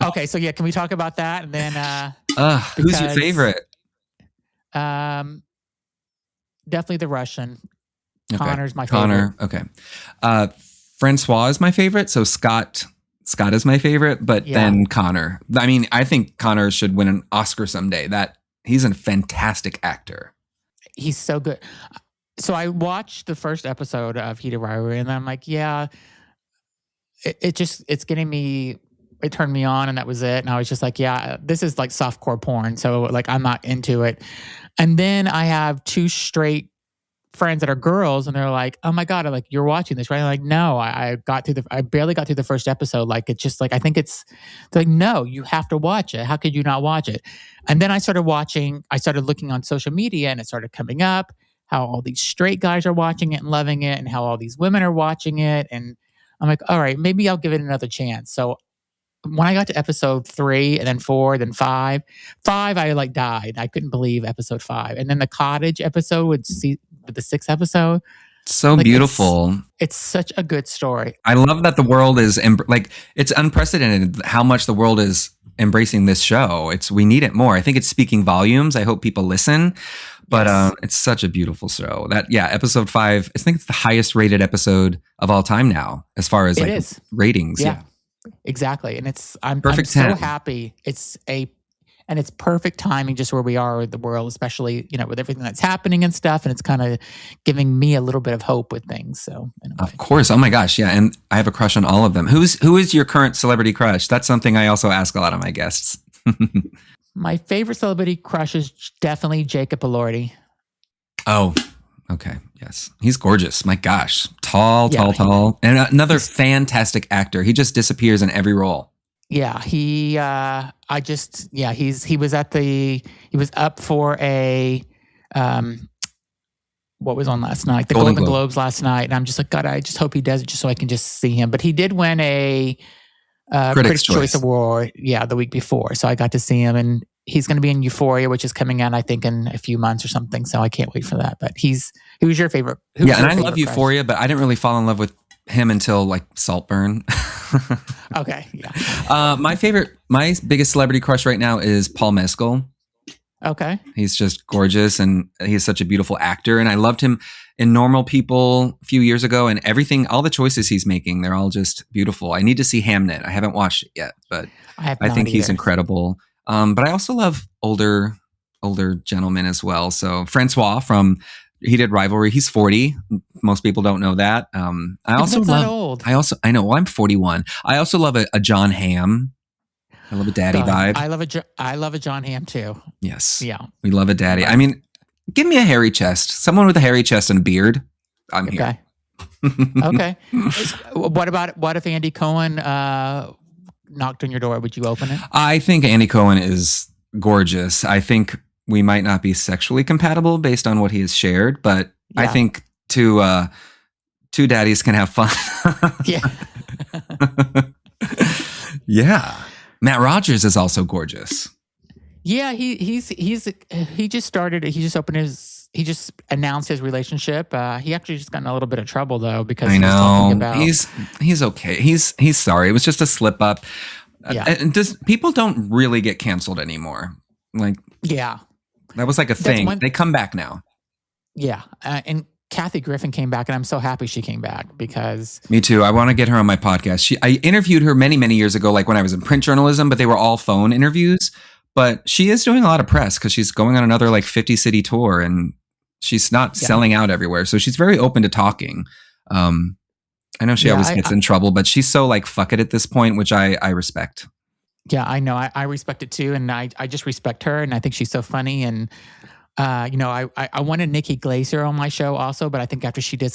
Okay, so can we talk about that? And then who's your favorite? Definitely the Russian. Connor's my favorite. Okay. Francois is my favorite. So Scott is my favorite, but then Connor. I mean, I think Connor should win an Oscar someday. He's a fantastic actor. He's so good. So I watched the first episode of Heated Rivalry, and I'm like, it's getting me. It turned me on, and that was it. And I was just like, this is like softcore porn. So like, I'm not into it. And then I have 2 straight friends that are girls, and they're like, "Oh my god!" I'm like, "You're watching this, right?" I'm like, "No, I barely got through the first episode. Like, it's just like I think it's they're like, no, you have to watch it. How could you not watch it?" And then I started watching. I started looking on social media, and it started coming up how all these straight guys are watching it and loving it, and how all these women are watching it, and I'm like, all right, maybe I'll give it another chance. So when I got to episode 3 and then 4, then 5, I like died. I couldn't believe episode 5. And then the cottage episode with the 6th episode. So like, beautiful. It's such a good story. I love that the world is like, it's unprecedented how much the world is embracing this show. We need it more. I think it's speaking volumes. I hope people listen, but Yes. It's such a beautiful show episode 5, I think it's the highest rated episode of all time now, as far as like ratings. Yeah. Exactly. And I'm perfect so 10. happy. It's perfect timing just where we are with the world, especially, with everything that's happening and stuff. And it's kind of giving me a little bit of hope with things. So of course. Oh my gosh. Yeah. And I have a crush on all of them. Who is your current celebrity crush? That's something I also ask a lot of my guests. My favorite celebrity crush is definitely Jacob Elordi. Oh, okay. Yes. He's gorgeous. My gosh. Tall. And another fantastic actor. He just disappears in every role. Yeah. He was up for a, what was on last night? The Golden Globes last night. And I'm just like, God, I just hope he does it just so I can just see him. But he did win a Critics' Choice Award, the week before. So I got to see him, and he's going to be in Euphoria, which is coming out, I think, in a few months or something. So I can't wait for that. But who's your favorite? And I love Euphoria, but I didn't really fall in love with him until like Saltburn. Okay, yeah. My biggest celebrity crush right now is Paul Mescal. Okay. He's just gorgeous, and he's such a beautiful actor. And I loved him in Normal People a few years ago, and all the choices he's making, they're all just beautiful. I need to see Hamnet. I haven't watched it yet, but I think he's incredible. But I also love older gentlemen as well. So Francois he did Rivalry. He's 40. Most people don't know that. I also love old. I know. Well, I'm 41. I also love a Jon Hamm. I love a daddy vibe. I love a Jon Hamm too. Yes. Yeah. We love a daddy. I mean, give me a hairy chest. Someone with a hairy chest and a beard. I'm here. Okay. What if Andy Cohen knocked on your door? Would you open it? I think Andy Cohen is gorgeous. I think we might not be sexually compatible based on what he has shared, but I think two daddies can have fun. Yeah. Yeah. Matt Rogers is also gorgeous. Yeah, he just announced his relationship. He actually just got in a little bit of trouble though, because I know he's okay. He's sorry. It was just a slip up. Yeah. And people don't really get canceled anymore. Like, yeah, that was like a thing. They come back now. Yeah. And Kathy Griffin came back, and I'm so happy she came back because... Me too. I want to get her on my podcast. I interviewed her many, many years ago, like when I was in print journalism, but they were all phone interviews. But she is doing a lot of press because she's going on another like 50-city tour, and she's not selling out everywhere. So she's very open to talking. I know she always gets in trouble, but she's so like, fuck it at this point, which I respect. Yeah, I know. I respect it too. And I just respect her. And I think she's so funny. And, I wanted Nikki Glaser on my show also, but I think after she did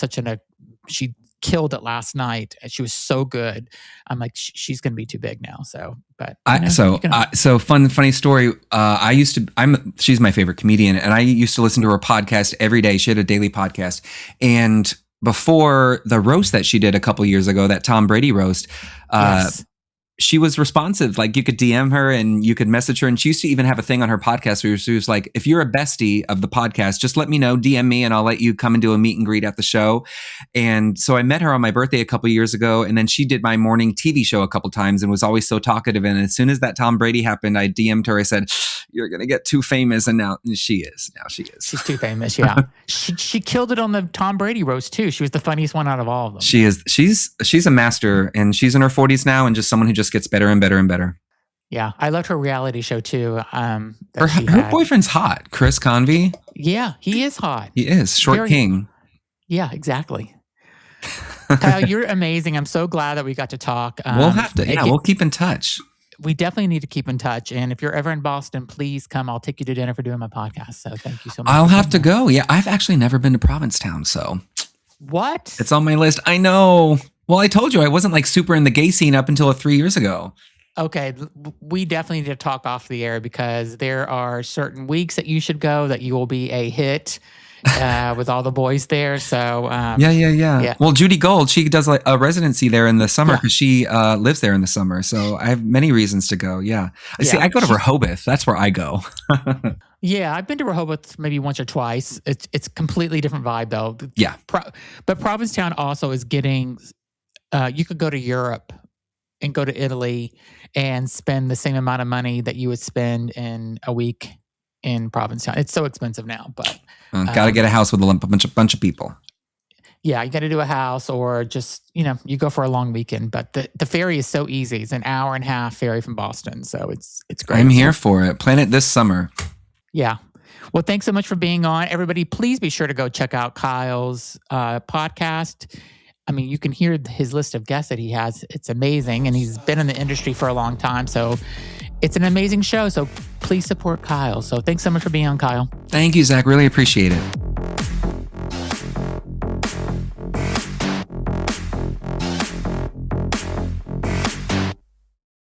she killed it last night, and she was so good. I'm like, she's going to be too big now. So, but funny story. She's my favorite comedian, and I used to listen to her podcast every day. She had a daily podcast, and before the roast that she did a couple years ago, that Tom Brady roast, she was responsive. Like, you could DM her and you could message her. And she used to even have a thing on her podcast where she was like, if you're a bestie of the podcast, just let me know, DM me, and I'll let you come and do a meet and greet at the show. And so I met her on my birthday a couple years ago. And then she did my morning TV show a couple times and was always so talkative. And as soon as that Tom Brady happened, I DM'd her. I said, you're going to get too famous. And now she is. She's too famous. Yeah. she killed it on the Tom Brady roast too. She was the funniest one out of all of them. She is. She's a master, and she's in her 40s now, and just someone who just gets better and better and better. Yeah, I loved her reality show too. Her boyfriend's hot, Chris Convey. Yeah, he is hot. He is short king. Yeah, exactly. Kyle, you're amazing. I'm so glad that we got to talk. We'll have to. We'll keep in touch. we definitely need to keep in touch. And if you're ever in Boston, please come. I'll take you to dinner for doing my podcast. So thank you so much. I'll have to go. Yeah, I've actually never been to Provincetown, so. What? It's on my list. I know. Well, I told you I wasn't like super in the gay scene up until 3 years ago. Okay, we definitely need to talk off the air because there are certain weeks that you should go that you will be a hit with all the boys there. So yeah. Well, Judy Gold, she does like a residency there in the summer because she lives there in the summer. So I have many reasons to go. Yeah. See, I go to Rehoboth. That's where I go. Yeah, I've been to Rehoboth maybe once or twice. It's completely different vibe though. Yeah. But Provincetown also is getting. You could go to Europe and go to Italy and spend the same amount of money that you would spend in a week in Provincetown. It's so expensive now, but got to get a house with a bunch of people. Yeah, you got to do a house or just, you go for a long weekend. But the ferry is so easy. It's an hour and a half ferry from Boston. So it's great. I'm here for it. Plan it this summer. Yeah. Well, thanks so much for being on. Everybody, please be sure to go check out Kyle's podcast. I mean, you can hear his list of guests that he has. It's amazing. And he's been in the industry for a long time. So it's an amazing show. So please support Kyle. So thanks so much for being on, Kyle. Thank you, Zach. Really appreciate it.